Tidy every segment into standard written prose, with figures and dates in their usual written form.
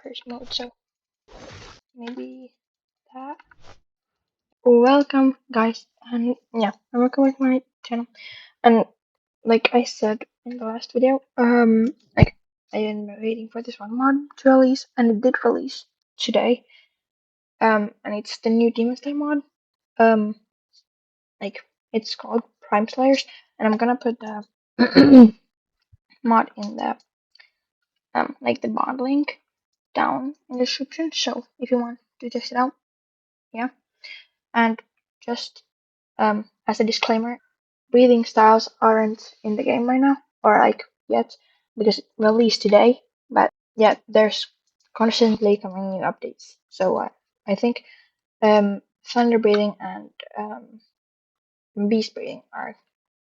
first mode, so maybe that. Welcome, guys, and yeah, and welcome to my channel. And like I said in the last video, like I am waiting for this one mod to release, and it did release today. And it's the new Demon Slayer mod. Um, like it's called Prime Slayers, and I'm gonna put the mod in the like the mod link down in the description. So if you want to test it out, yeah. And just as a disclaimer, breathing styles aren't in the game right now, or like yet, because it released today. But yeah, there's constantly coming new updates. So I think thunder breathing and beast breathing are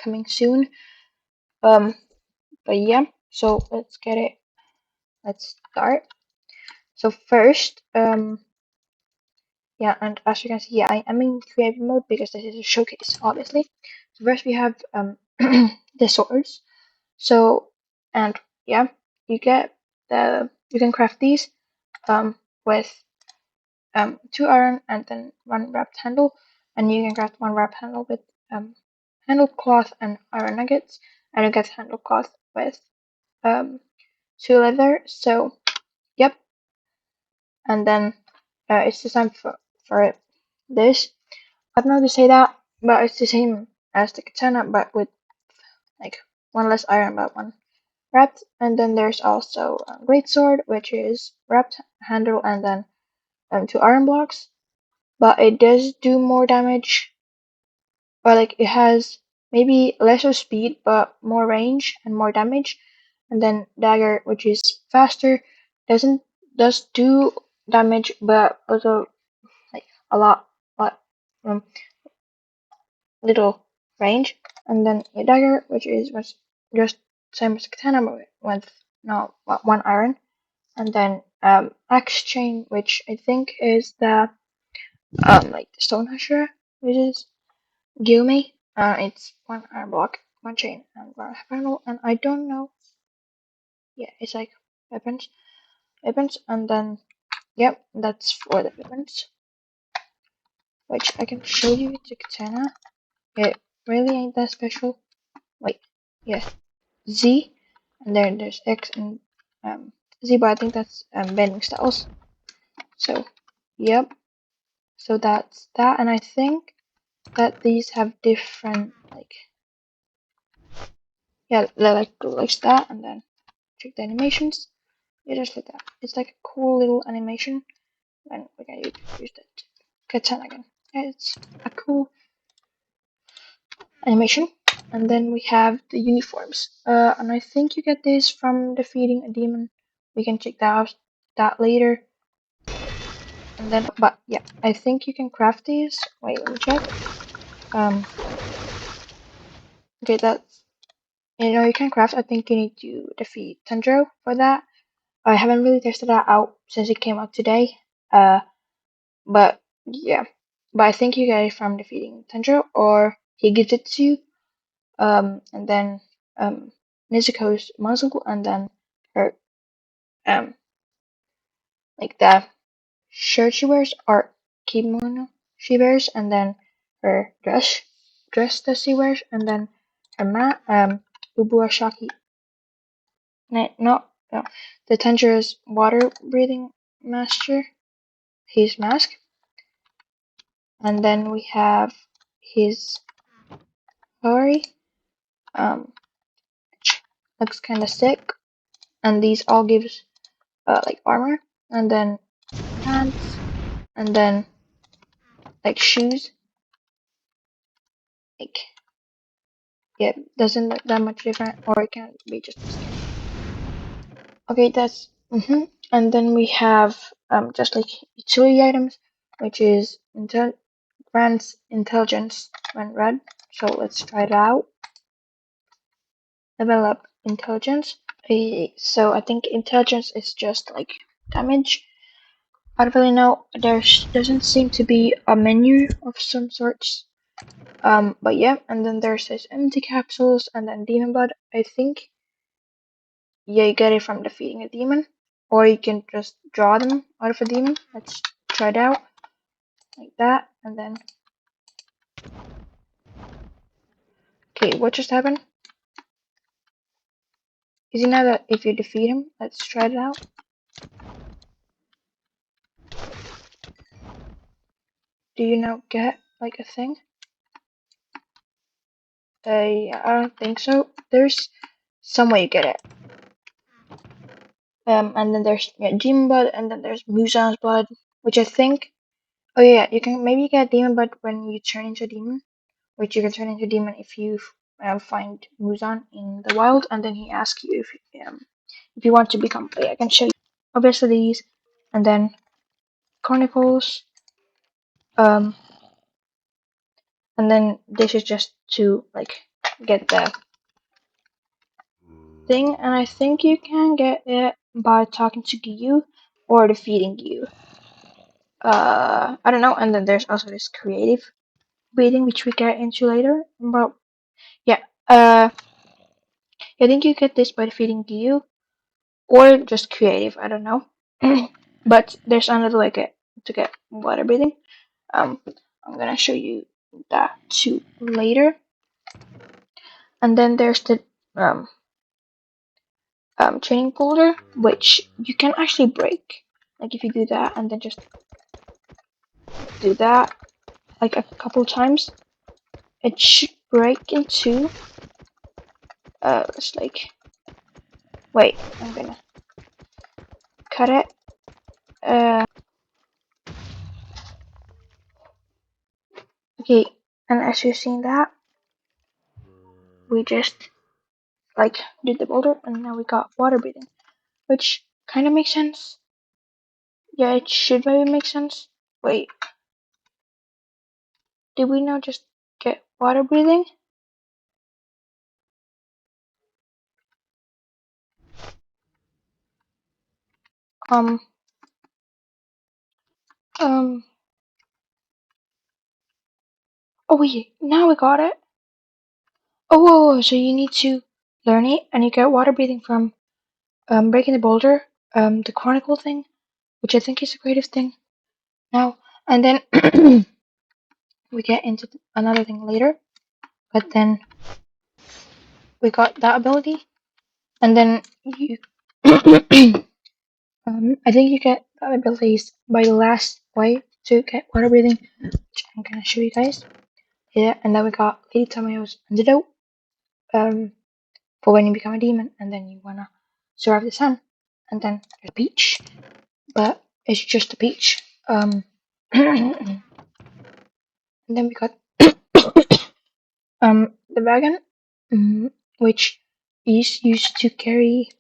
coming soon. Um, but yeah, so let's get it. Let's start. So first, yeah, and as you can see, I am in creative mode because this is a showcase, obviously. So first we have the swords. So and yeah, you get you can craft these with 2 iron and then 1 wrapped handle, and you can craft 1 wrapped handle with handle cloth and iron nuggets, and you get handle cloth with um 2 leather. So yep, and then it's the same for this. I don't know how to say that, but it's the same as the katana, but with like 1 less iron, but 1 wrapped. And then there's also a great sword, which is wrapped handle and then 2 iron blocks. But it does do more damage, or like it has maybe lesser speed but more range and more damage. And then dagger, which is faster, doesn't does do damage, but also like a lot um, little range. And then a dagger, which is was just same as katana but with no 1 iron. And then axe chain, which I think is the like the stone husher, which is Gilme. It's 1 iron block, 1 chain, and 1 panel. And I don't know. Yeah, it's like weapons, and then yep, that's for the weapons, which I can show you. It's a katana. It really ain't that special. Wait, yeah, Z, and then there's X and Z, but I think that's bending styles. So, yep. So that's that, and I think that these have different like yeah, like that, and then check the animations. Yeah, just like that. It's like a cool little animation, and we're gonna use that katana again. Yeah, it's a cool animation. And then we have the uniforms. And I think you get this from defeating a demon. We can check that later. And then, but yeah, I think you can craft these. Wait, let me check. Um, okay, that's you can craft. I think you need to defeat Tanjiro for that. I haven't really tested that out since it came out today. But yeah, but I think you get it from defeating Tanjiro, or he gives it to you. And then Nezuko's muzzle, and then her um like the shirt she wears or kimono she wears, and then her dress that she wears, and then her Ubuashaki. No, the Tanjiro's water breathing master, his mask, and then we have his Hori, which looks kind of sick, and these all gives like armor, and then pants, and then like shoes, like yeah, doesn't look that much different, or it can be just the skin. Okay, that's and then we have just like utility items, which is grants intelligence when read. So let's try it out. Level up intelligence. So I think intelligence is just like damage. I don't really know. There doesn't seem to be a menu of some sorts. But yeah, and then there's this empty capsules, and then demon blood. I think yeah, you get it from defeating a demon. or you can just draw them out of a demon. Let's try it out like that, and then okay, what just happened? You see now that if you defeat him, let's try it out. Do you now get like a thing? Yeah, I don't think so. There's some way you get it. And then there's demon blood, and then there's Musan's blood, which I think. Oh yeah, you can maybe get demon blood when you turn into a demon, which you can turn into a demon if you find Musan in the wild, and then he asks you if you want to become. Yeah, I can show you. Obviously these, and then Chronicles. Um, and then this is just to like get the thing, and I think you can get it by talking to Gyu or defeating Gyu. I don't know. And then there's also this creative breathing, which we get into later. But yeah, I think you get this by defeating Gyu or just creative. I don't know. But there's another way to get water breathing. Um, I'm gonna show you that too later. And then there's the um training folder, which you can actually break. Like if you do that and then just do that like a couple times, it should break into it's like wait, I'm gonna cut it. Okay, and as you've seen that, we just like did the boulder and now we got water breathing, which kind of makes sense. Yeah, it should maybe make sense. Wait, did we now just get water breathing? Um, um, oh wait, now we got it. Oh, whoa, so you need to learn it and you get water breathing from breaking the boulder, the chronicle thing, which I think is a creative thing now, and then we get into another thing later, but then we got that ability, and then you, I think you get that abilities by the last way to get water breathing, which I'm gonna show you guys. Yeah, and then we got Lady Tamayo's antidote, for when you become a demon, and then you wanna survive the sun, and then there's Peach, but it's just a peach. And then we got the wagon, which is used to carry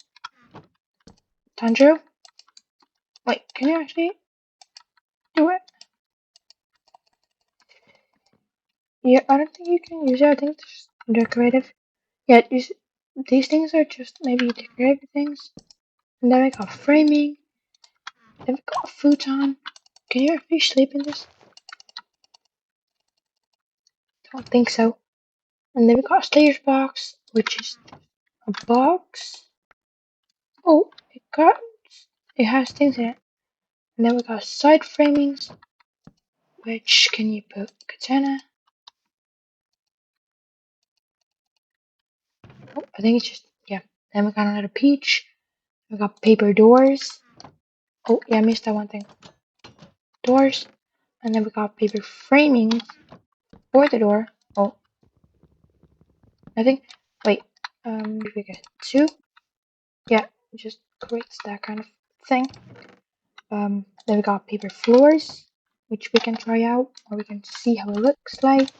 Tanjiro. Wait, can you actually do it? Yeah, I don't think you can use it. I think it's decorative. Yeah, these things are just maybe decorative things. And then we got framing. Then we got a futon. Can you actually sleep in this? Don't think so. And then we got a Slayer's box, which is a box. Oh, it has things in it. And then we got side framings, which can you put katana? Oh, I think it's just yeah. Then we got another peach. We got paper doors. Oh yeah, I missed that one thing. Doors. And then we got paper framings for the door. Oh, I think. Wait. We get two. Yeah, it just creates that kind of thing. Then we got paper floors, which we can try out, or we can see how it looks like.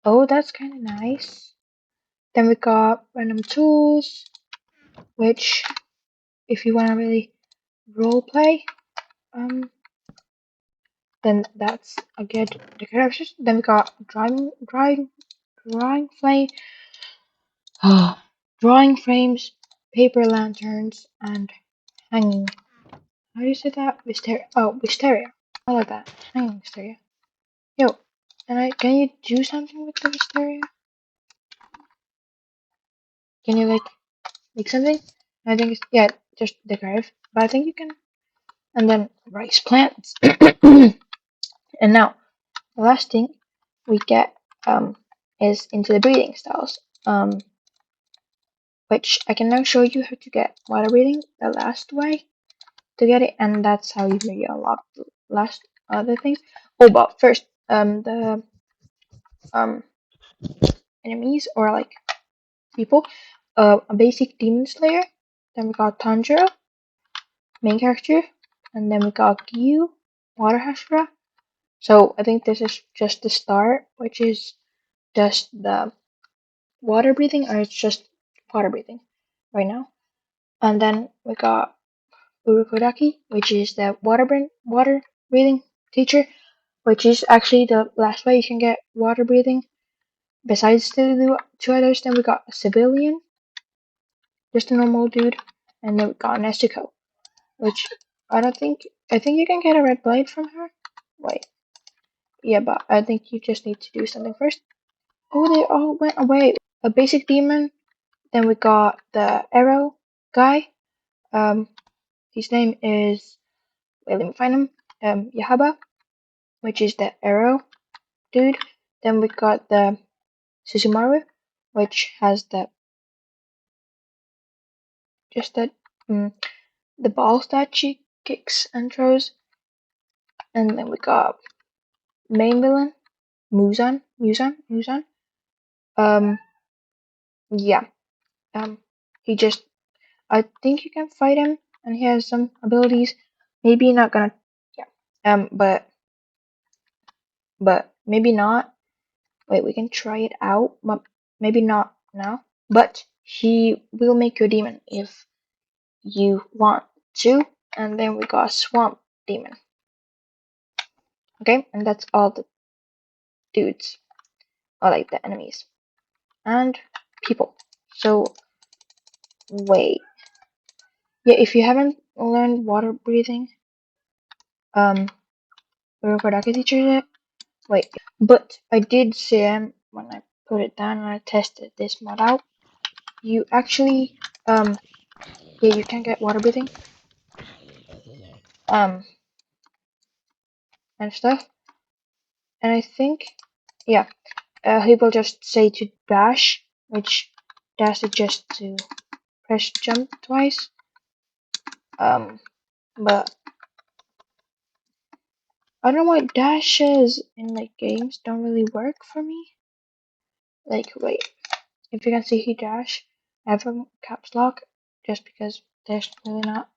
Oh, that's kind of nice. Then we got random tools, which, if you want to really role play, then that's a good decoration. Then we got drawing flame, drawing frames, paper lanterns, and hanging. How do you say that? Wisteria. Oh, wisteria. I like that. Hanging wisteria. Yo, can you do something with the wisteria? Can you like make something. I think it's, yeah, just decorative. But I think you can, and then rice plants. And now the last thing we get is into the breathing styles, which I can now show you how to get water breathing the last way to get it, and that's how you really unlock the last other things. Oh, but first, the um enemies or like people, a basic demon slayer. Then we got Tanjiro, main character, and then we got Gyu, water Hashira. So I think this is just the start, which is just the water breathing, or it's just water breathing right now. And then we got Urukodaki, which is the water breathing teacher, which is actually the last way you can get water breathing. Besides the two others, then we got a civilian, just a normal dude, and then we got Nezuko, which I think you can get a red blade from her. Wait, yeah, but I think you just need to do something first. Oh, they all went away. A basic demon. Then we got the arrow guy. Um, his name is, wait, let me find him. Yahaba, which is the arrow dude. Then we got the Susumaru, which has the just the balls that she kicks and throws. And then we got main villain Muzan. Um, yeah. He just, I think you can fight him, and he has some abilities. Maybe not gonna, yeah. But maybe not. Wait, we can try it out, but maybe not now. But he will make you a demon if you want to. And then we got swamp demon. Okay, and that's all the dudes, or like the enemies and people. So wait, yeah, if you haven't learned water breathing, Urokodaki teacher yet, wait, but I did see him when I put it down and I tested this mod out. You actually, yeah, you can get water breathing, um, and stuff. And I think, yeah, he will just say to dash, which dash is just to press jump twice. But I don't know why dashes in like games don't really work for me. Like, wait, if you can see he dash, I have a caps lock just because there's really not.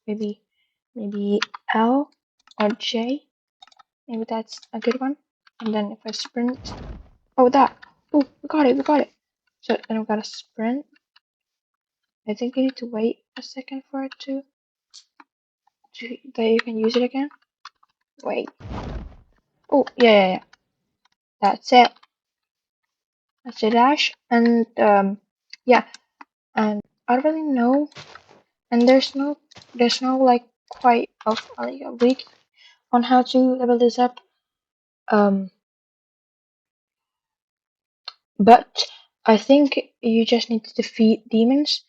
Maybe L or J. Maybe that's a good one. And then if I sprint, oh that, oh we got it. So then we gotta sprint. I think you need to wait a second for it to that you can use it again. Wait. Oh yeah. That's it. That's a dash. And yeah. And I don't really know. And there's no like quite of like a week on how to level this up. Um, but I think you just need to defeat demons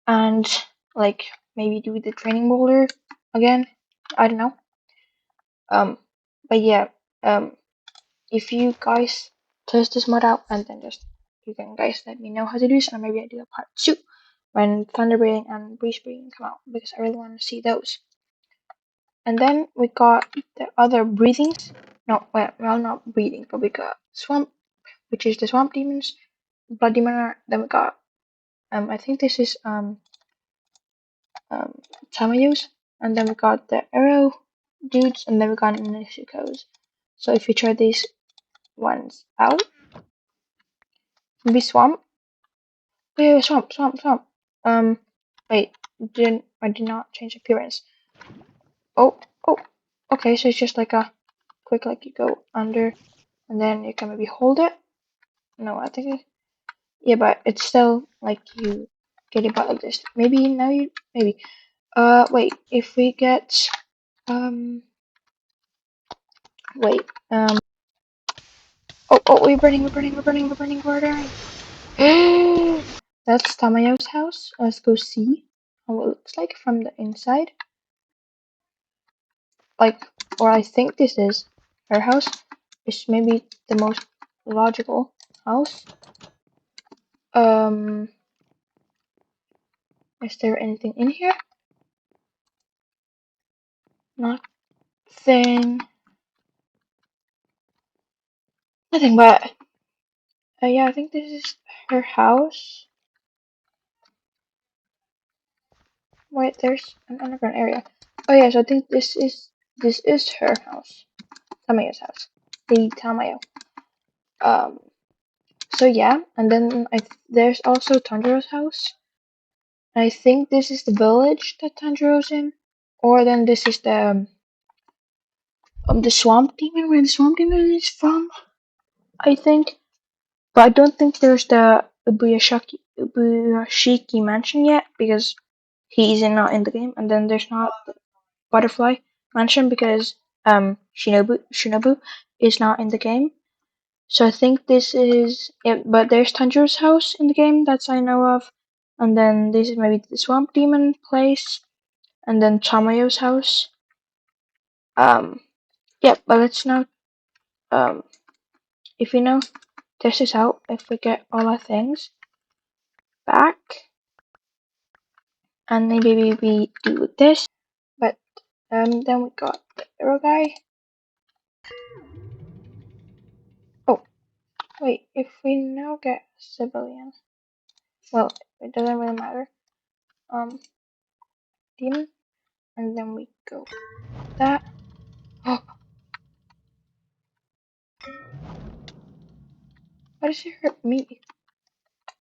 and like maybe do the training boulder again. I don't know. Um, but yeah. If you guys test this mod out and then just you can guys let me know how to do this, and maybe I do a part 2 when thunder breathing and breeze breathing come out because I really want to see those. And then we got the other breathings. No, well, not breathing, but we got swamp, which is the swamp demons, blood demon. Then we got I think this is um Tamayos, and then we got the arrow dudes, and then we got Nishikos. So if you try these ones out, maybe swamp. Yeah, swamp. Um, wait, didn't I did not change appearance. Oh. Okay, so it's just like a quick, like you go under, and then you can maybe hold it. No, I think yeah, but it's still like you get it back like this. Maybe now you maybe. Wait, if we get wait, oh, we're burning. That's Tamayo's house. Let's go see how it looks like from the inside. Like, or I think this is her house. It's maybe the most logical house. Um, is there anything in here? Nothing. Nothing but. Yeah, I think this is her house. Wait, there's an underground area. Oh yes, I think this is her house. Tamayo's house. The Tamayo. Um. So yeah, and then there's also Tanjiro's house. I think this is the village that Tanjiro's in, or then this is the swamp demon where the swamp demon is from. I think, but I don't think there's the Ubuyashiki mansion yet because he's not in the game, and then there's not the butterfly mansion because Shinobu is not in the game. So I think this is it, but there's Tanjiro's house in the game that's I know of, and then this is maybe the swamp demon place, and then Tamayo's house. Yeah, but let's now if we now test this out, if we get all our things back, and then maybe we do this, but then we got the arrow guy. Oh, wait, if we now get civilian, well, it doesn't really matter. Demon, and then we go that. Oh, why does it hurt me?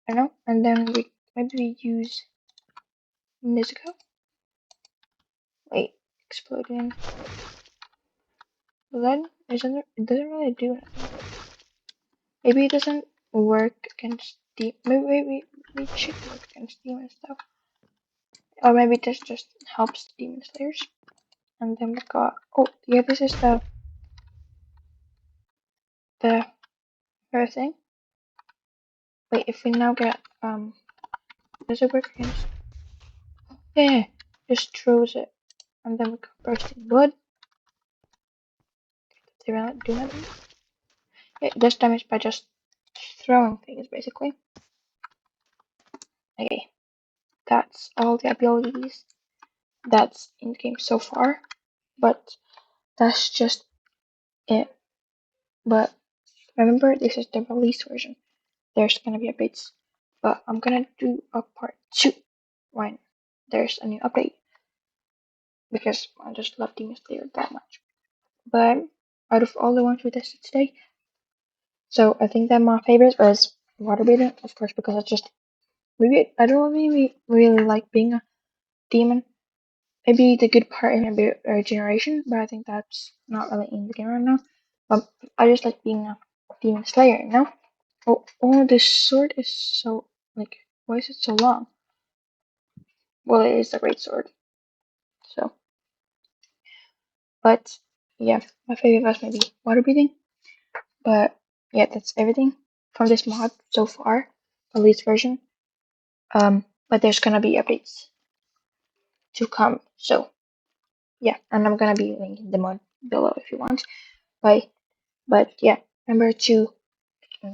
I don't know. And then we maybe we use Nezuko. Wait, exploding. Blood isn't it doesn't really do anything. Maybe it doesn't work against maybe it should work against demon stuff. Or maybe this just helps demon slayers. And then we got oh yeah, this is the her thing. Wait, if we now get does it work against yeah, just throws it. And then we got bursting blood. They really do nothing. It does damage by just throwing things basically. Okay. That's all the abilities that's in the game so far. But that's just it. But remember, this is the release version. There's gonna be updates, but I'm gonna do a part 2 when there's a new update because I just love Demon Slayer that much. But out of all the ones we tested today, so I think that my favorite was Water Breathing, of course, because it's just maybe I don't really like being a demon. Maybe the good part in a regeneration, but I think that's not really in the game right now. I just like being a demon slayer, you know? Oh, this sword is so like why is it so long? Well, it is a great sword. So, but yeah, my favorite was maybe water breathing. But yeah, that's everything from this mod so far, at least version. But there's gonna be updates to come. So yeah, and I'm gonna be linking the mod below if you want. Bye. But yeah, remember to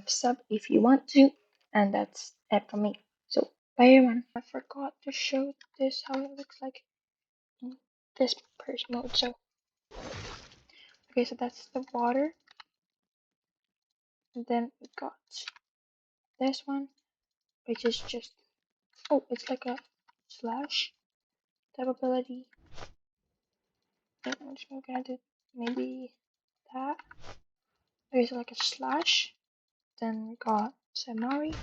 sub if you want to, and that's it from me. So bye everyone. I forgot to show this how it looks like in this purse mode. So okay, so that's the water, and then we got this one, which is just oh, it's like a slash type ability. And I'm just gonna do maybe that. Okay, so like a slash. Then we got Samari,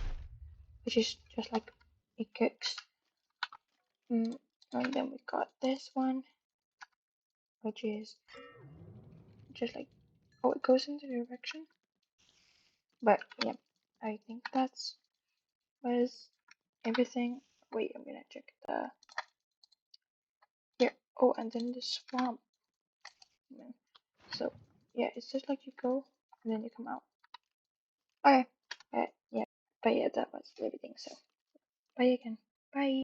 which is just like it kicks. And then we got this one, which is just like oh, it goes in the direction. But yeah, I think that's was everything. Wait, I'm gonna check the here. Oh, and then the swamp. So yeah, it's just like you go and then you come out. Okay, yeah, but yeah, that was everything. So. Bye again. Bye.